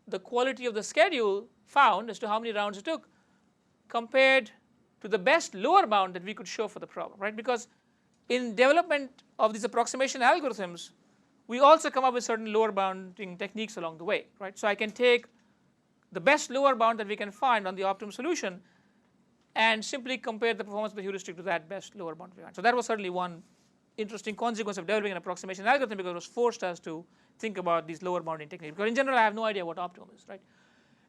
the quality of the schedule found as to how many rounds it took compared to the best lower bound that we could show for the problem, right? Because in development of these approximation algorithms, we also come up with certain lower bounding techniques along the way, right? So I can take the best lower bound that we can find on the optimum solution and simply compare the performance of the heuristic to that best lower bound we find. So that was certainly one interesting consequence of developing an approximation algorithm, because it was forced us to think about these lower bounding techniques. Because in general I have no idea what optimum is, right?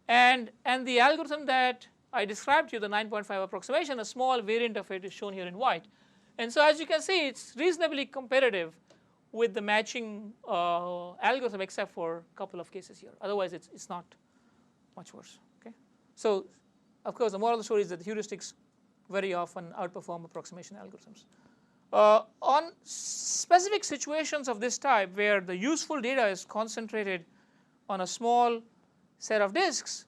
And the algorithm that I described to you, the 9.5 approximation, a small variant of it is shown here in white. And so as you can see, it's reasonably competitive with the matching algorithm, except for a couple of cases here. Otherwise it's not much worse, okay? So of course the moral of the story is that the heuristics very often outperform approximation algorithms. On specific situations of this type where the useful data is concentrated on a small set of disks,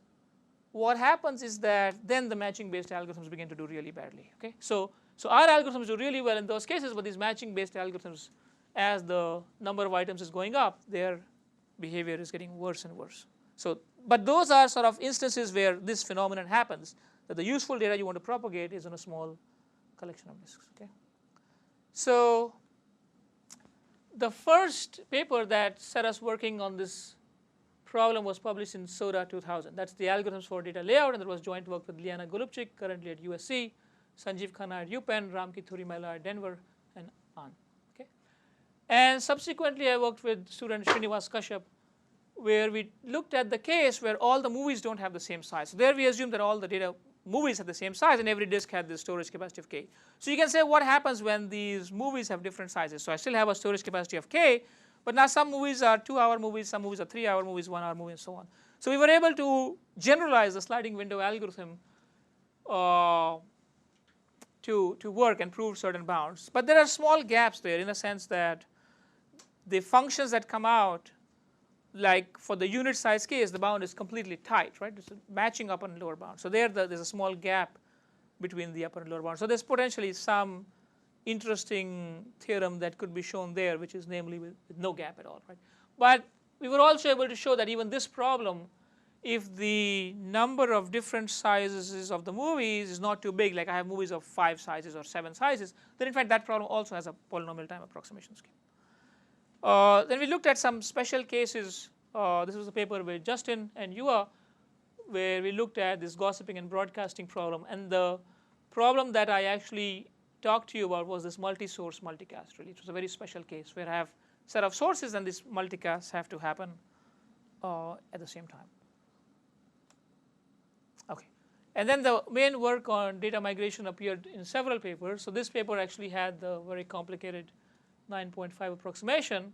what happens is that then the matching based algorithms begin to do really badly, okay? So our algorithms do really well in those cases, but these matching based algorithms, as the number of items is going up, their behavior is getting worse and worse. So, but those are sort of instances where this phenomenon happens, that the useful data you want to propagate is on a small collection of disks, okay? So the first paper that set us working on this problem was published in SODA 2000. That's the algorithms for data layout, and there was joint work with Liana Golubchik, currently at USC, Sanjeev Khanna at UPenn, Khanna Thurimella at Denver, and on. Okay. And subsequently, I worked with student Srinivas Kashyap, where we looked at the case where all the movies don't have the same size. So there we assume that all the data movies have the same size and every disk had the storage capacity of K. So you can say what happens when these movies have different sizes. So I still have a storage capacity of K, but now some movies are 2-hour movies, some movies are 3-hour movies, 1-hour movies, and so on. So we were able to generalize the sliding window algorithm to work and prove certain bounds. But there are small gaps there in the sense that the functions that come out, like for the unit size case, the bound is completely tight, right? It's matching upper and lower bound. So there's a small gap between the upper and lower bound. So there's potentially some interesting theorem that could be shown there, which is namely with no gap at all, right? But we were also able to show that even this problem, if the number of different sizes of the movies is not too big, like I have movies of 5 sizes or 7 sizes, then in fact that problem also has a polynomial time approximation scheme. Then we looked at some special cases. This was a paper with Justin and Yua, where we looked at this gossiping and broadcasting problem. And the problem that I actually talked to you about was this multi-source multicast. Really, it was a very special case where I have a set of sources and these multicasts have to happen at the same time. Okay, and then the main work on data migration appeared in several papers. So this paper actually had the very complicated 9.5 approximation,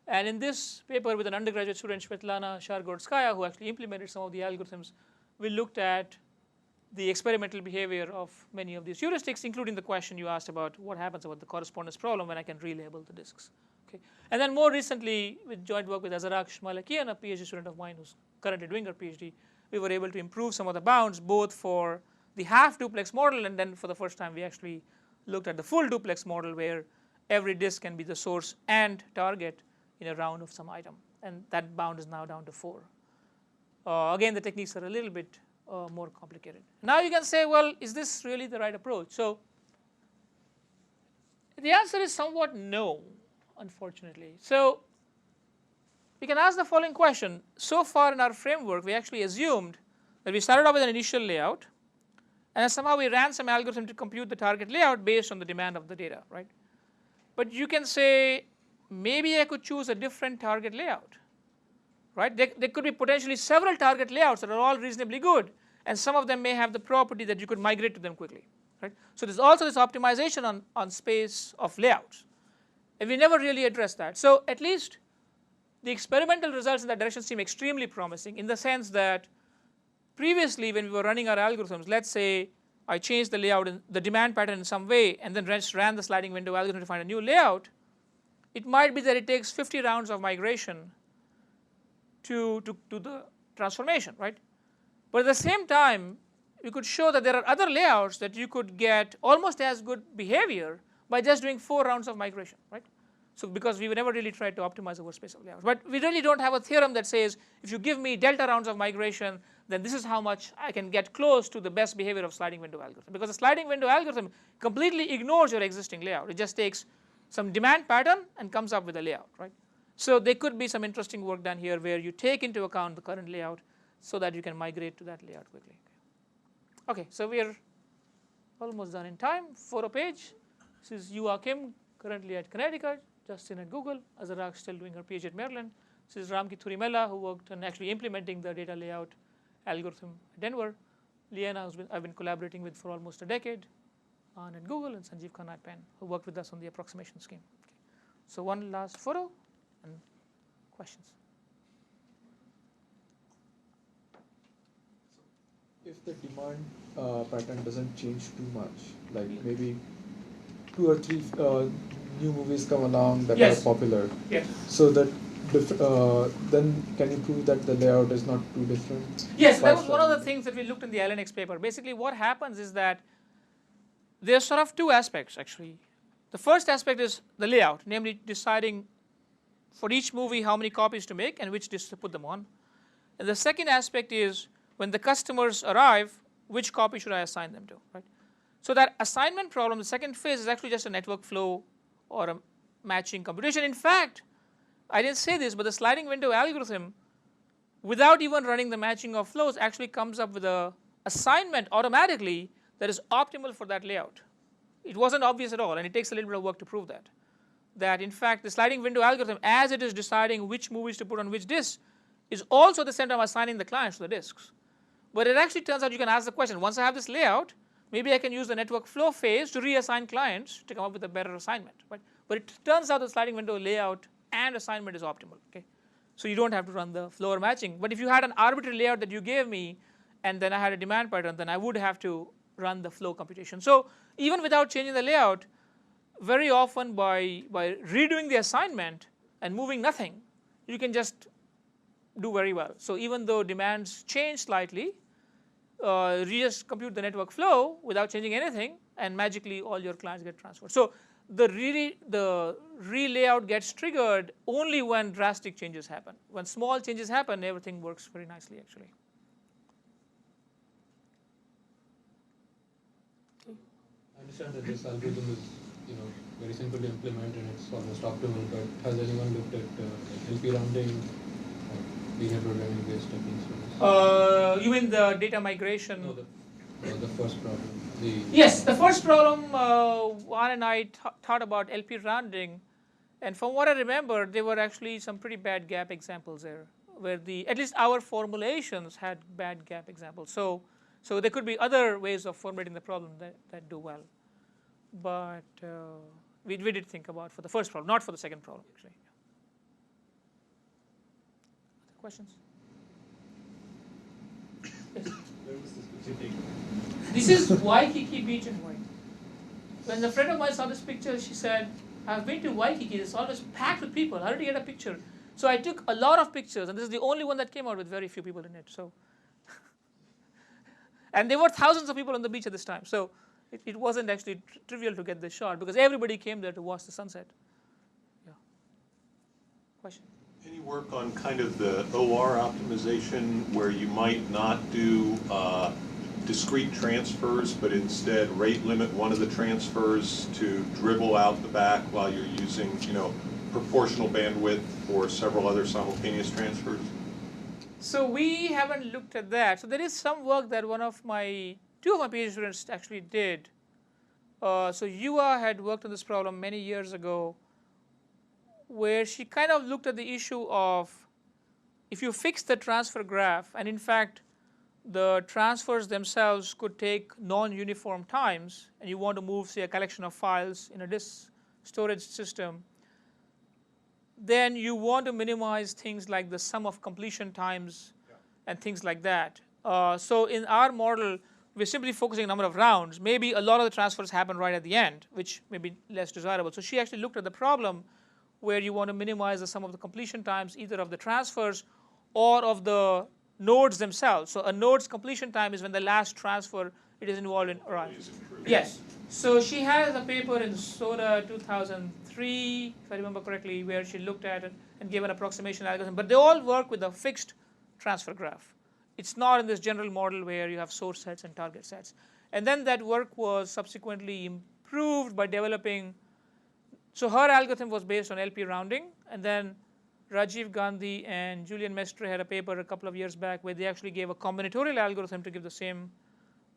and in this paper with an undergraduate student, Svetlana Shargorskaya, who actually implemented some of the algorithms, we looked at the experimental behavior of many of these heuristics, including the question you asked about what happens about the correspondence problem when I can relabel the disks. Okay. And then more recently, with joint work with Azaraksh Malakian, a PhD student of mine who's currently doing her PhD, we were able to improve some of the bounds, both for the half duplex model, and then for the first time we actually looked at the full duplex model where every disk can be the source and target in a round of some item, and that bound is now down to 4. Again, the techniques are a little bit more complicated. Now you can say, well, is this really the right approach? So the answer is somewhat no, unfortunately. So we can ask the following question. So far in our framework, we actually assumed that we started off with an initial layout, and then somehow we ran some algorithm to compute the target layout based on the demand of the data, right? But you can say, maybe I could choose a different target layout, right? There could be potentially several target layouts that are all reasonably good, and some of them may have the property that you could migrate to them quickly, right? So there's also this optimization on space of layouts, and we never really addressed that. So at least the experimental results in that direction seem extremely promising, in the sense that previously when we were running our algorithms, let's say I changed the layout in the demand pattern in some way and then just ran the sliding window algorithm to find a new layout, it might be that it takes 50 rounds of migration to the transformation, right? But at the same time, we could show that there are other layouts that you could get almost as good behavior by just doing 4 rounds of migration, right? So because we never really tried to optimize over space of layouts. But we really don't have a theorem that says if you give me delta rounds of migration, then this is how much I can get close to the best behavior of sliding window algorithm. Because the sliding window algorithm completely ignores your existing layout. It just takes some demand pattern and comes up with a layout, right? So there could be some interesting work done here where you take into account the current layout so that you can migrate to that layout quickly. Okay, so we are almost done in time. 4 a page. This is Yua Kim, currently at Connecticut, Justin at Google, Azarak still doing her PhD at Maryland. This is Khanna Thurimella, who worked on actually implementing the data layout algorithm at Denver. Liana, I've been collaborating with for almost a decade, at Google, and Sanjeev Khanna at Penn, who worked with us on the approximation scheme. Okay. So one last photo and questions. If the demand pattern doesn't change too much, like maybe 2 or 3 new movies come along that Yes. are popular, Yes. so that then can you prove that the layout is not too different? Yes, that was one of the things that we looked in the LNX paper. Basically what happens is that there's sort of 2 aspects actually. The first aspect is the layout, namely deciding for each movie how many copies to make and which discs to put them on. And the second aspect is when the customers arrive, which copy should I assign them to, right? So that assignment problem, the second phase, is actually just a network flow or a matching computation. In fact, I didn't say this, but the sliding window algorithm, without even running the matching of flows, actually comes up with a assignment automatically that is optimal for that layout. It wasn't obvious at all, and it takes a little bit of work to prove that. That in fact the sliding window algorithm, as it is deciding which movies to put on which disk, is also at the same time assigning the clients to the disks. But it actually turns out you can ask the question, once I have this layout, maybe I can use the network flow phase to reassign clients to come up with a better assignment. Right? But it turns out the sliding window layout and assignment is optimal. Okay? So you don't have to run the floor matching. But if you had an arbitrary layout that you gave me, and then I had a demand pattern, then I would have to run the flow computation. So even without changing the layout, very often by redoing the assignment and moving nothing, you can just do very well. So even though demands change slightly, you just compute the network flow without changing anything, and magically all your clients get transferred. So the re-layout gets triggered only when drastic changes happen. When small changes happen, everything works very nicely actually. I understand that this algorithm is, very simple to implement and it's almost optimal. But has anyone looked at LP rounding or linear programming based techniques for this? You mean the data migration? No, the first problem. Yes, the first problem. Wan and I thought about LP rounding, and from what I remember, there were actually some pretty bad gap examples there, where at least our formulations had bad gap examples. So there could be other ways of formulating the problem that do well, but we did think about for the first problem, not for the second problem actually. Other questions? Yes. Where was this picture taken? This is Waikiki Beach in Hawaii. When a friend of mine saw this picture, she said, "I've been to Waikiki. It's always packed with people. How did you get a picture?" So I took a lot of pictures, and this is the only one that came out with very few people in it. So, and there were thousands of people on the beach at this time. So it wasn't actually trivial to get this shot because everybody came there to watch the sunset. Yeah. Question? Any work on kind of the OR optimization where you might not do discrete transfers, but instead rate limit one of the transfers to dribble out the back while you're using, proportional bandwidth for several other simultaneous transfers? So we haven't looked at that. So there is some work that two of my PhD students actually did. So Yuva had worked on this problem many years ago, where she kind of looked at the issue of if you fix the transfer graph, and in fact the transfers themselves could take non-uniform times, and you want to move, say, a collection of files in a disk storage system, then you want to minimize things like the sum of completion times and things like that. So in our model, we're simply focusing on number of rounds. Maybe a lot of the transfers happen right at the end, which may be less desirable. So she actually looked at the problem where you want to minimize the sum of the completion times, either of the transfers or of the nodes themselves. So a node's completion time is when the last transfer it is involved in arrives. Yes. So she has a paper in SODA 2003, if I remember correctly, where she looked at it and gave an approximation algorithm. But they all work with a fixed transfer graph. It's not in this general model where you have source sets and target sets. And then that work was subsequently improved by developing. So her algorithm was based on LP rounding, and then Rajiv Gandhi and Julian Mestre had a paper a couple of years back where they actually gave a combinatorial algorithm to give the same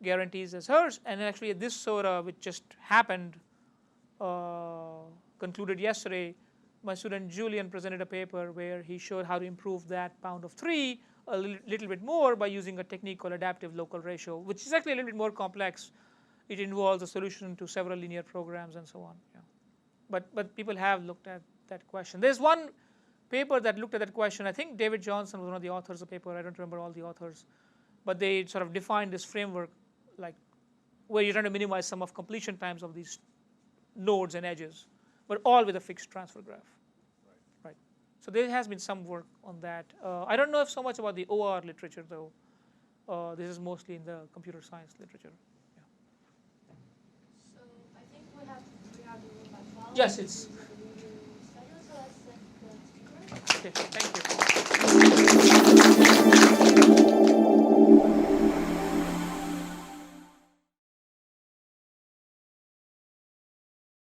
guarantees as hers. And actually this SODA, which just happened, concluded yesterday, my student Julian presented a paper where he showed how to improve that pound of 3 a little bit more by using a technique called adaptive local ratio, which is actually a little bit more complex. It involves a solution to several linear programs and so on. Yeah. But people have looked at that question. There's one paper that looked at that question. I think David Johnson was one of the authors of the paper. I don't remember all the authors. But they sort of defined this framework like where you're trying to minimize sum of completion times of these nodes and edges, but all with a fixed transfer graph. Right. So there has been some work on that. I don't know if so much about the OR literature though. This is mostly in the computer science literature. Yeah. So I think we have the room by 12. Yes, it's. So let's set the speaker. Okay, thank you.